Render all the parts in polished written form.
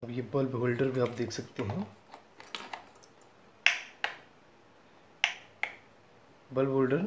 अब ये bulb holder भी आप देख सकते हैं। बल्ब होल्डर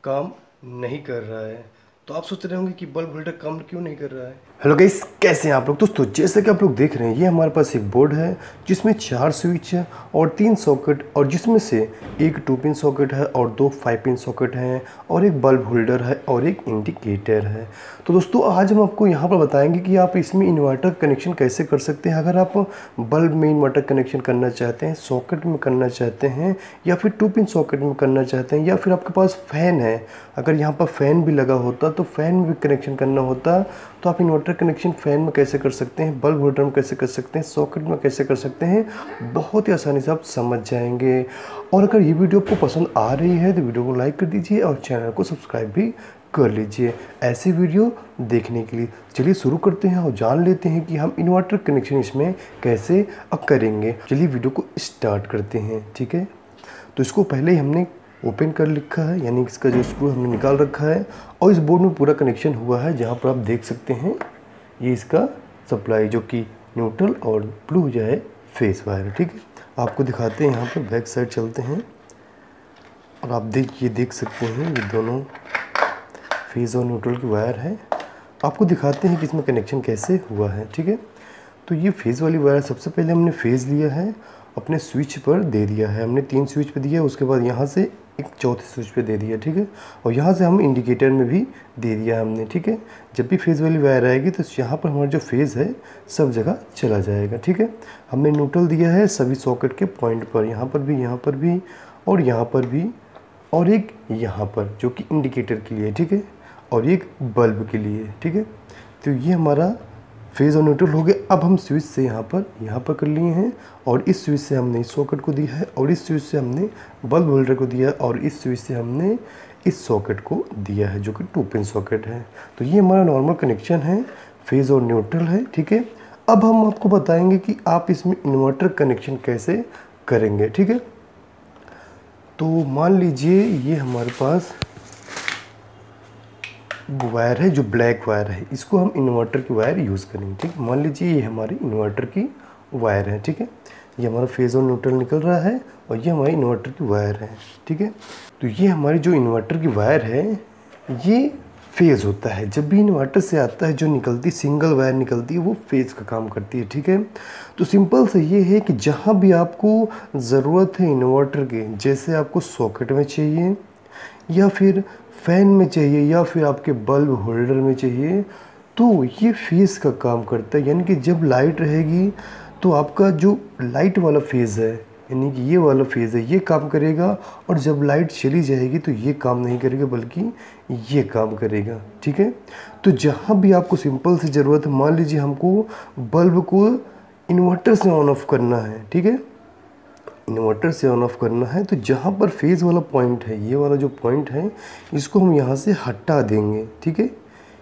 काम नहीं कर रहा है। तो आप सोच रहे होंगे कि बल्ब होल्डर काम क्यों नहीं कर रहा है। हेलो गाइस, कैसे हैं आप लोग। दोस्तों जैसे कि आप लोग देख रहे हैं, ये हमारे पास एक बोर्ड है जिसमें 4 स्विच है और 3 सॉकेट, और जिसमें से एक 2 पिन सॉकेट है और 2 5 पिन सॉकेट हैं और एक बल्ब होल्डर है और एक इंडिकेटर है। तो दोस्तों आज हम आपको यहाँ पर बताएंगे कि आप इसमें इन्वर्टर कनेक्शन कैसे कर सकते हैं। अगर आप बल्ब में इन्वर्टर कनेक्शन करना चाहते हैं, सॉकेट में करना चाहते हैं, या फिर 2 पिन सॉकेट में करना चाहते हैं, या फिर आपके पास फ़ैन है, अगर यहाँ पर फ़ैन भी लगा होता तो फ़ैन में भी कनेक्शन करना होता, तो आप इन्वर्टर कनेक्शन फ़ैन में कैसे कर सकते हैं, बल्ब होल्डर में कैसे कर सकते हैं, सॉकेट में कैसे कर सकते हैं, बहुत ही आसानी से आप समझ जाएंगे। और अगर ये वीडियो आपको पसंद आ रही है तो वीडियो को लाइक कर दीजिए और चैनल को सब्सक्राइब भी कर लीजिए ऐसी वीडियो देखने के लिए। चलिए शुरू करते हैं और जान लेते हैं कि हम इन्वर्टर कनेक्शन इसमें कैसे करेंगे। चलिए वीडियो को स्टार्ट करते हैं। ठीक है, तो इसको पहले ही हमने ओपन कर लिखा है, यानी इसका जो स्क्रू हमने निकाल रखा है, और इस बोर्ड में पूरा कनेक्शन हुआ है। जहाँ पर आप देख सकते हैं ये इसका सप्लाई, जो कि न्यूट्रल और ब्लू जो है फेस वायर है। ठीक है, आपको दिखाते हैं। यहाँ पर बैक साइड चलते हैं और आप देख सकते हैं ये दोनों फेस और न्यूट्रल की वायर है। आपको दिखाते हैं कि इसमें कनेक्शन कैसे हुआ है। ठीक है, तो ये फेज़ वाली वायर सबसे पहले हमने फेज़ लिया है, अपने स्विच पर दे दिया है। हमने 3 स्विच पे दिया, उसके बाद यहाँ से एक चौथे स्विच पे दे दिया। ठीक है, और यहाँ से हम इंडिकेटर में भी दे दिया हमने। ठीक है, जब भी फेज़ वाली वायर आएगी तो यहाँ पर हमारा जो फेज़ है सब जगह चला जाएगा। ठीक है, हमने न्यूट्रल दिया है सभी सॉकेट के पॉइंट पर, यहाँ पर भी, यहाँ पर भी और यहाँ पर भी, और एक यहाँ पर जो कि इंडिकेटर के लिए। ठीक है, और एक बल्ब के लिए। ठीक है, तो ये हमारा फेज़ और न्यूट्रल हो गए। अब हम स्विच से यहाँ पर कर लिए हैं, और इस स्विच से हमने इस सॉकेट को दिया है, और इस स्विच से हमने बल्ब होल्डर को दिया है, और इस स्विच से हमने इस सॉकेट को दिया है जो कि 2 पिन सॉकेट है। तो ये हमारा नॉर्मल कनेक्शन है, फेज़ और न्यूट्रल है। ठीक है, अब हम आपको बताएंगे कि आप इसमें इन्वर्टर कनेक्शन कैसे करेंगे। ठीक है, तो मान लीजिए ये हमारे पास वायर है जो ब्लैक वायर है, इसको हम इन्वर्टर की वायर यूज़ करेंगे। ठीक है, मान लीजिए ये हमारी इन्वर्टर की वायर है। ठीक है, ये हमारा फेज़ और न्यूट्रल निकल रहा है और ये हमारी इन्वर्टर की वायर है। ठीक है, तो ये हमारी जो इन्वर्टर की वायर है ये फेज़ होता है। जब भी इन्वर्टर से आता है जो निकलती सिंगल वायर निकलती है वो फेज़ का काम करती है। ठीक है, तो सिंपल से ये है कि जहाँ भी आपको ज़रूरत है इन्वर्टर के, जैसे आपको सॉकेट में चाहिए, या फिर फ़ैन में चाहिए, या फिर आपके बल्ब होल्डर में चाहिए, तो ये फेज़ का काम करता है। यानी कि जब लाइट रहेगी तो आपका जो लाइट वाला फेज़ है, यानी कि ये वाला फेज़ है, ये काम करेगा, और जब लाइट चली जाएगी तो ये काम नहीं करेगा बल्कि ये काम करेगा। ठीक है, तो जहाँ भी आपको सिंपल सी ज़रूरत है, मान लीजिए हमको बल्ब को इन्वर्टर से ऑन ऑफ करना है। ठीक है, इन्वर्टर से ऑन ऑफ करना है, तो जहाँ पर फेज़ वाला पॉइंट है, ये वाला जो पॉइंट है, इसको हम यहाँ से हटा देंगे। ठीक है,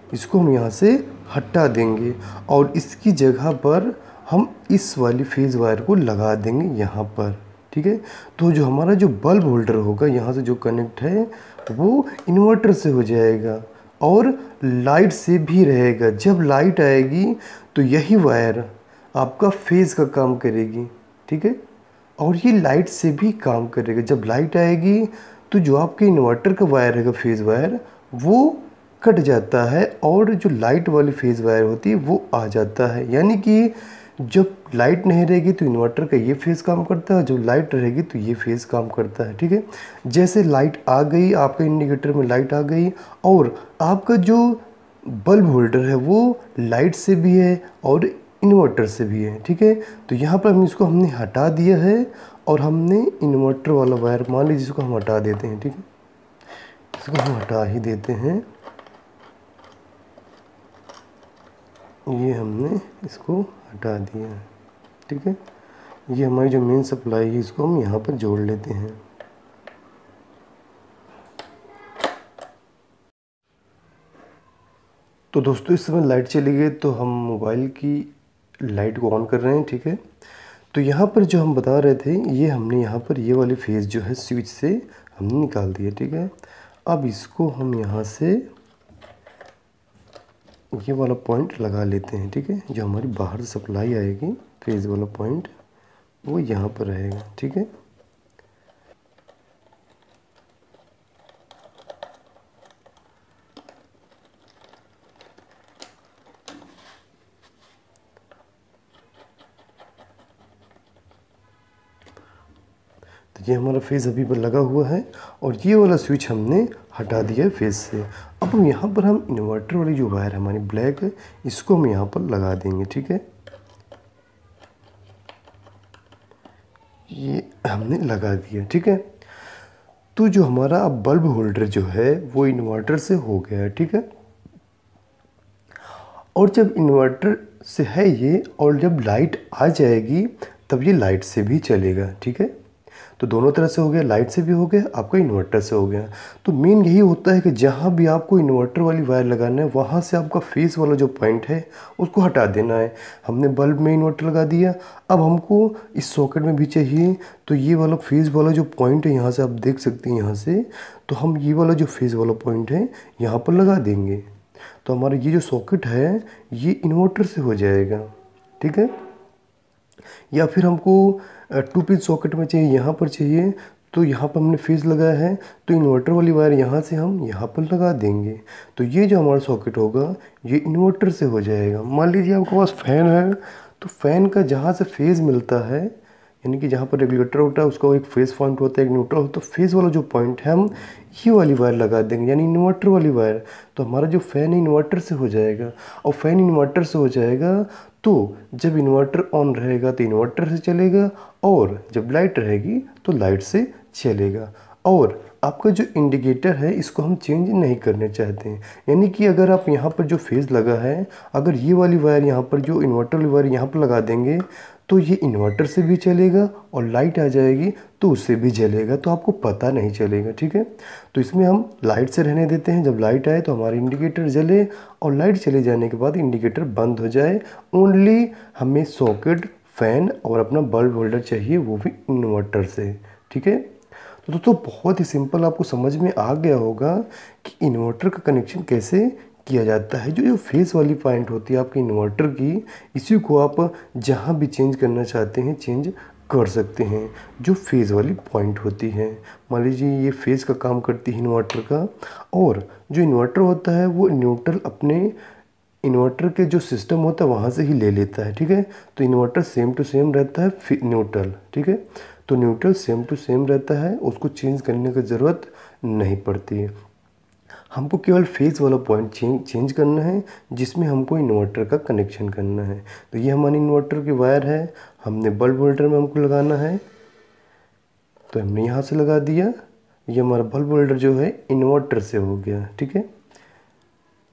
इसको हम यहाँ से हटा देंगे, और इसकी जगह पर हम इस वाली फेज़ वायर को लगा देंगे यहाँ पर। ठीक है, तो जो हमारा जो बल्ब होल्डर होगा यहाँ से जो कनेक्ट है वो इन्वर्टर से हो जाएगा और लाइट से भी रहेगा। जब लाइट आएगी तो यही वायर आपका फेज़ का काम करेगी। ठीक है, और ये लाइट से भी काम करेगा। जब लाइट आएगी तो जो आपके इन्वर्टर का वायर है, फेज़ वायर, वो कट जाता है, और जो लाइट वाली फेज़ वायर होती है वो आ जाता है। यानी कि जब लाइट नहीं रहेगी तो इन्वर्टर का ये फेज़ काम करता है, जब लाइट रहेगी तो ये फेज़ काम करता है। ठीक है, जैसे लाइट आ गई, आपका इंडिकेटर में लाइट आ गई, और आपका जो बल्ब होल्डर है वो लाइट से भी है और इन्वर्टर से भी है। ठीक है, तो यहाँ पर हमने हटा दिया है, और हमने इन्वर्टर वाला वायर, मान लीजिए इसको हम हटा देते हैं। ठीक है, इसको हम हटा ही देते हैं। ये हमने इसको हटा दिया है। ठीक है, ये हमारी जो मेन सप्लाई है इसको हम यहाँ पर जोड़ लेते हैं। तो दोस्तों इस समय लाइट चली गई, तो हम मोबाइल की लाइट को ऑन कर रहे हैं। ठीक है, तो यहाँ पर जो हम बता रहे थे, ये हमने यहाँ पर ये वाली फेज़ जो है स्विच से हमने निकाल दिया। ठीक है, अब इसको हम यहाँ से ये वाला पॉइंट लगा लेते हैं। ठीक है, जो हमारी बाहर से सप्लाई आएगी फेज वाला पॉइंट वो यहाँ पर रहेगा, ठीक है। तो ये हमारा फेज़ अभी पर लगा हुआ है और ये वाला स्विच हमने हटा दिया है फेज़ से। अब हम यहाँ पर हम इन्वर्टर वाली जो वायर हमारी ब्लैक है इसको हम यहाँ पर लगा देंगे, ठीक है। ये हमने लगा दिया, ठीक है। तो जो हमारा अब बल्ब होल्डर जो है वो इन्वर्टर से हो गया है, ठीक है। और जब इन्वर्टर से है ये, और जब लाइट आ जाएगी तब ये लाइट से भी चलेगा, ठीक है। तो दोनों तरह से हो गया, लाइट से भी हो गया, आपका इन्वर्टर से हो गया। तो मेन यही होता है कि जहाँ भी आपको इन्वर्टर वाली वायर लगाना है वहाँ से आपका फेस वाला जो पॉइंट है उसको हटा देना है। हमने बल्ब में इन्वर्टर लगा दिया, अब हमको इस सॉकेट में भी चाहिए, तो ये वाला फेस वाला जो पॉइंट है यहाँ से आप देख सकते हैं, यहाँ से तो हम ये वाला जो फेस वाला पॉइंट है यहाँ पर लगा देंगे। तो हमारा ये जो सॉकेट है ये इन्वर्टर से हो जाएगा, ठीक है। या फिर हमको 2 पिन सॉकेट में चाहिए, यहाँ पर चाहिए, तो यहाँ पर हमने फेस लगाया है तो इन्वर्टर वाली वायर यहाँ से हम यहाँ पर लगा देंगे। तो ये जो हमारा सॉकेट होगा ये इन्वर्टर से हो जाएगा। मान लीजिए आपके पास फ़ैन है, तो फ़ैन का जहाँ से फेज़ मिलता है, यानी कि जहाँ पर रेगुलेटर होता है उसका एक फेज़ पॉइंट होता है, एक न्यूट्रल होता है, तो फेज़ वाला जो पॉइंट है हम ये वाली वायर लगा देंगे, यानी इन्वर्टर वाली वायर। तो हमारा जो फ़ैन है इन्वर्टर से हो जाएगा, और फ़ैन इन्वर्टर से हो जाएगा तो जब इन्वर्टर ऑन रहेगा तो इन्वर्टर से चलेगा, और जब लाइट रहेगी तो लाइट से चलेगा। और आपका जो इंडिकेटर है इसको हम चेंज नहीं करने चाहते हैं, यानी कि अगर आप यहाँ पर जो फेज़ लगा है, अगर ये वाली वायर यहाँ पर जो इन्वर्टर वाली वायर यहाँ पर लगा देंगे तो ये इन्वर्टर से भी चलेगा और लाइट आ जाएगी तो उससे भी जलेगा, तो आपको पता नहीं चलेगा, ठीक है। तो इसमें हम लाइट से रहने देते हैं, जब लाइट आए तो हमारा इंडिकेटर जले और लाइट चले जाने के बाद इंडिकेटर बंद हो जाए। ओनली हमें सॉकेट, फ़ैन और अपना बल्ब होल्डर चाहिए, वो भी इन्वर्टर से, ठीक है। तो दोस्तों बहुत ही सिंपल, आपको समझ में आ गया होगा कि इन्वर्टर का कनेक्शन कैसे किया जाता है। जो फेस वाली पॉइंट होती है आपके इन्वर्टर की, इसी को आप जहाँ भी चेंज करना चाहते हैं चेंज कर सकते हैं। जो फेज़ वाली पॉइंट होती है, मान लीजिए ये फेज़ का काम करती है इन्वर्टर का, और जो इन्वर्टर होता है वो न्यूट्रल अपने इन्वर्टर के जो सिस्टम होता है वहाँ से ही ले लेता है, ठीक है। तो इन्वर्टर सेम टू सेम रहता है न्यूट्रल, ठीक है। तो न्यूट्रल सेम टू सेम रहता है, उसको चेंज करने की ज़रूरत नहीं पड़ती है। हमको केवल फेज़ वाला पॉइंट चेंज करना है जिसमें हमको इन्वर्टर का कनेक्शन करना है। तो ये हमारी इन्वर्टर की वायर है, हमने बल्ब होल्डर में हमको लगाना है, तो हमने यहाँ से लगा दिया। ये हमारा बल्ब होल्डर जो है इन्वर्टर से हो गया, ठीक है।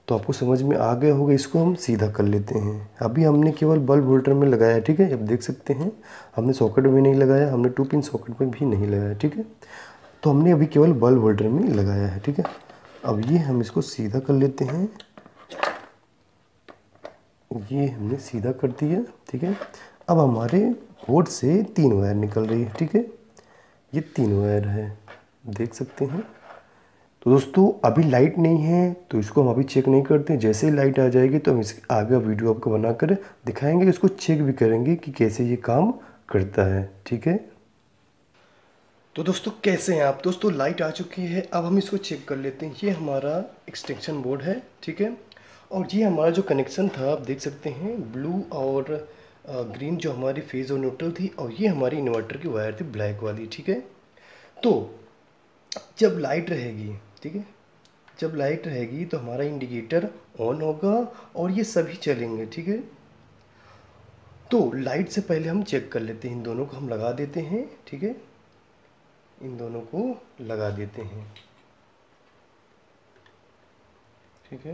तो आपको समझ में आ गया होगा, इसको हम सीधा कर लेते हैं। अभी हमने केवल बल्ब होल्डर में लगाया, ठीक है। अब देख सकते हैं हमने सॉकेट में नहीं लगाया, हमने 2 पिन सॉकेट में भी नहीं लगाया, ठीक है। तो हमने अभी केवल बल्ब होल्डर में लगाया है, ठीक है। अब ये हम इसको सीधा कर लेते हैं, ये हमने सीधा कर दिया, ठीक है। अब हमारे बोर्ड से 3 वायर निकल रही है, ठीक है। ये 3 वायर है, देख सकते हैं। तो दोस्तों अभी लाइट नहीं है तो इसको हम अभी चेक नहीं करते, जैसे ही लाइट आ जाएगी तो हम इसके आगे वीडियो आपको बनाकर दिखाएंगे, इसको चेक भी करेंगे कि कैसे ये काम करता है, ठीक है। तो दोस्तों कैसे हैं आप। दोस्तों लाइट आ चुकी है, अब हम इसको चेक कर लेते हैं। ये हमारा एक्सटेंशन बोर्ड है, ठीक है। और ये हमारा जो कनेक्शन था आप देख सकते हैं, ब्लू और ग्रीन जो हमारी फेज़ और न्यूट्रल थी, और ये हमारी इन्वर्टर की वायर थी ब्लैक वाली, ठीक है। तो जब लाइट रहेगी, ठीक है, जब लाइट रहेगी तो हमारा इंडिकेटर ऑन होगा और ये सभी चलेंगे, ठीक है। तो लाइट से पहले हम चेक कर लेते हैं, इन दोनों को हम लगा देते हैं, ठीक है। इन दोनों को लगा देते हैं, ठीक है।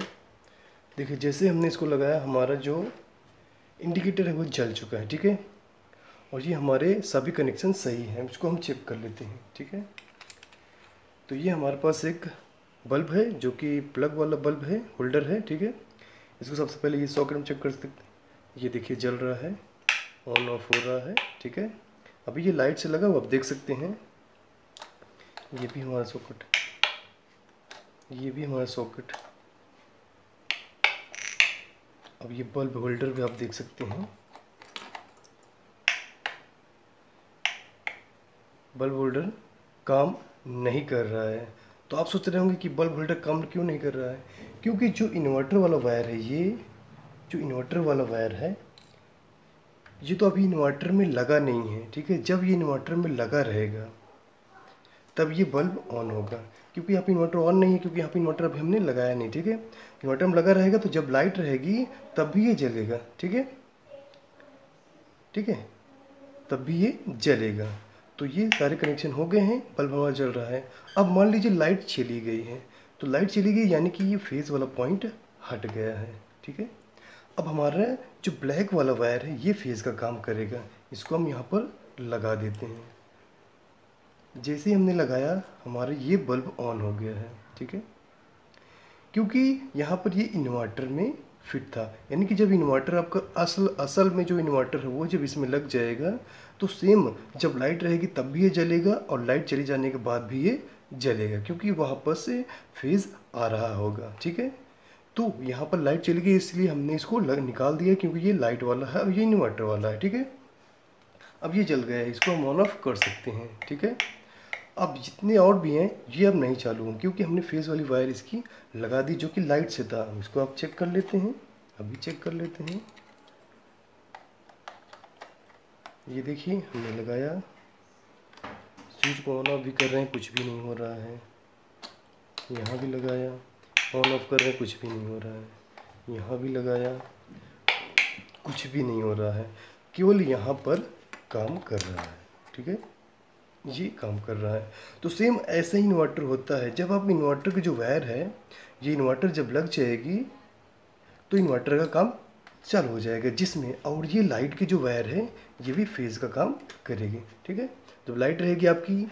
देखिए जैसे हमने इसको लगाया हमारा जो इंडिकेटर है वो जल चुका है, ठीक है। और ये हमारे सभी कनेक्शन सही हैं, इसको हम चेक कर लेते हैं, ठीक है। तो ये हमारे पास एक बल्ब है जो कि प्लग वाला बल्ब है, होल्डर है, ठीक है। इसको सबसे पहले ये सॉकेट में चेक कर सकते हैं। ये देखिए जल रहा है, ऑन ऑफ हो रहा है, ठीक है। अभी ये लाइट से लगा हुआ आप देख सकते हैं। ये भी हमारा सॉकेट, ये भी हमारा सॉकेट। अब ये बल्ब होल्डर भी आप देख सकते हैं, बल्ब होल्डर काम नहीं कर रहा है। तो आप सोच रहे होंगे कि बल्ब होल्डर काम क्यों नहीं कर रहा है, क्योंकि जो इन्वर्टर वाला वायर है, ये जो इन्वर्टर वाला वायर है, ये तो अभी इन्वर्टर में लगा नहीं है, ठीक है। जब ये इन्वर्टर में लगा रहेगा तब ये बल्ब ऑन होगा, क्योंकि यहाँ पे इन्वर्टर ऑन नहीं है, क्योंकि यहाँ पे इन्वर्टर अभी हमने लगाया नहीं, ठीक है। इन्वर्टर में लगा रहेगा तो जब लाइट रहेगी तब भी ये जलेगा, ठीक है, ठीक है, तब भी ये जलेगा। तो ये सारे कनेक्शन हो गए हैं, बल्ब हमारा जल रहा है। अब मान लीजिए लाइट चली गई है, तो लाइट चली गई यानी कि ये फेज़ वाला पॉइंट हट गया है, ठीक है। अब हमारा जो ब्लैक वाला वायर है ये फेज़ का काम करेगा, इसको हम यहाँ पर लगा देते हैं। जैसे ही हमने लगाया हमारा ये बल्ब ऑन हो गया है, ठीक है, क्योंकि यहाँ पर ये इन्वर्टर में फिट था। यानी कि जब इन्वर्टर आपका असल में जो इन्वर्टर है वो जब इसमें लग जाएगा तो सेम जब लाइट रहेगी तब भी ये जलेगा और लाइट चली जाने के बाद भी ये जलेगा, क्योंकि वहाँ पर से फेज़ आ रहा होगा, ठीक है। तो यहाँ पर लाइट चली गई इसलिए हमने इसको निकाल दिया, क्योंकि ये लाइट वाला है और ये इन्वर्टर वाला है, ठीक है। अब ये जल गया है, इसको हम ऑन ऑफ कर सकते हैं, ठीक है। अब जितने और भी हैं ये अब नहीं चालू होंगे, क्योंकि हमने फेज़ वाली वायर इसकी लगा दी जो कि लाइट से था। इसको आप चेक कर लेते हैं, अभी चेक कर लेते हैं। ये देखिए हमने लगाया, स्विच को ऑन ऑफ भी कर रहे हैं, कुछ भी नहीं हो रहा है। यहाँ भी लगाया, ऑन ऑफ कर रहे हैं, कुछ भी नहीं हो रहा है। यहाँ भी लगाया, कुछ भी नहीं हो रहा है, केवल यहाँ पर काम कर रहा है, ठीक है, ये काम कर रहा है। तो सेम ऐसा ही इन्वर्टर होता है। जब आप इन्वर्टर की जो वायर है, ये इन्वर्टर जब लग जाएगी तो इन्वर्टर का काम चालू हो जाएगा, जिसमें और ये लाइट की जो वायर है ये भी फेज़ का काम करेगी, ठीक है। जब लाइट रहेगी आपकी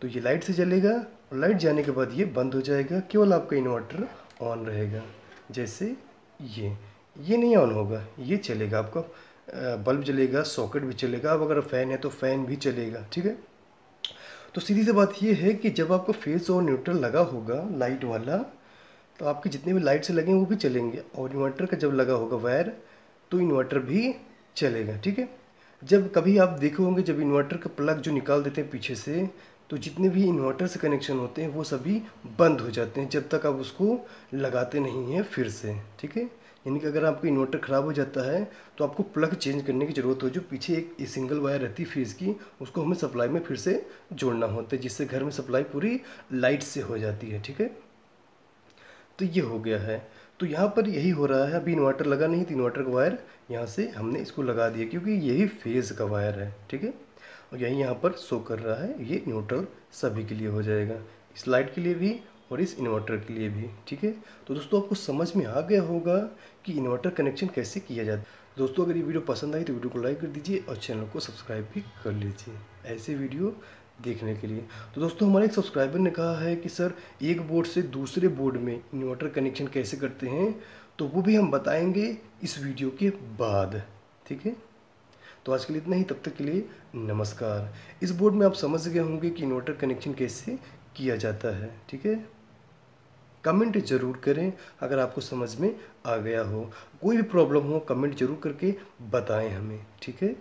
तो ये लाइट से जलेगा और लाइट जाने के बाद ये बंद हो जाएगा, केवल आपका इन्वर्टर ऑन रहेगा। जैसे ये नहीं ऑन होगा, ये चलेगा, आपका बल्ब जलेगा, सॉकेट भी चलेगा। अब अगर फ़ैन है तो फ़ैन भी चलेगा, ठीक है। तो सीधी सी बात ये है कि जब आपको फेज़ और न्यूट्रल लगा होगा लाइट वाला, तो आपके जितने भी लाइट से लगे वो भी चलेंगे, और इन्वर्टर का जब लगा होगा वायर तो इन्वर्टर भी चलेगा, ठीक है। जब कभी आप देखे होंगे जब इन्वर्टर का प्लग जो निकाल देते हैं पीछे से, तो जितने भी इन्वर्टर से कनेक्शन होते हैं वो सभी बंद हो जाते हैं जब तक आप उसको लगाते नहीं हैं फिर से, ठीक है। यानी कि अगर आपका इन्वर्टर ख़राब हो जाता है तो आपको प्लग चेंज करने की ज़रूरत हो, जो पीछे एक सिंगल वायर रहती है फेज़ की, उसको हमें सप्लाई में फिर से जोड़ना होता है, जिससे घर में सप्लाई पूरी लाइट से हो जाती है, ठीक है। तो ये हो गया है। तो यहाँ पर यही हो रहा है, अभी इन्वर्टर लगा नहीं तो इन्वर्टर का वायर यहाँ से हमने इसको लगा दिया, क्योंकि यही फेज़ का वायर है, ठीक है। और यही यहाँ पर शो कर रहा है, ये न्यूट्रल सभी के लिए हो जाएगा, इस लाइट के लिए भी और इस इन्वर्टर के लिए भी, ठीक है। तो दोस्तों आपको समझ में आ गया होगा कि इन्वर्टर कनेक्शन कैसे किया जाता है। दोस्तों अगर ये वीडियो पसंद आई तो वीडियो को लाइक कर दीजिए और चैनल को सब्सक्राइब भी कर लीजिए ऐसे वीडियो देखने के लिए। तो दोस्तों हमारे एक सब्सक्राइबर ने कहा है कि सर एक बोर्ड से दूसरे बोर्ड में इन्वर्टर कनेक्शन कैसे करते हैं, तो वो भी हम बताएंगे इस वीडियो के बाद, ठीक है। तो आज के लिए इतना ही, तब तक के लिए नमस्कार। इस बोर्ड में आप समझ गए होंगे कि इन्वर्टर कनेक्शन कैसे किया जाता है, ठीक है। कमेंट ज़रूर करें अगर आपको समझ में आ गया हो, कोई भी प्रॉब्लम हो कमेंट ज़रूर करके बताएं हमें, ठीक है।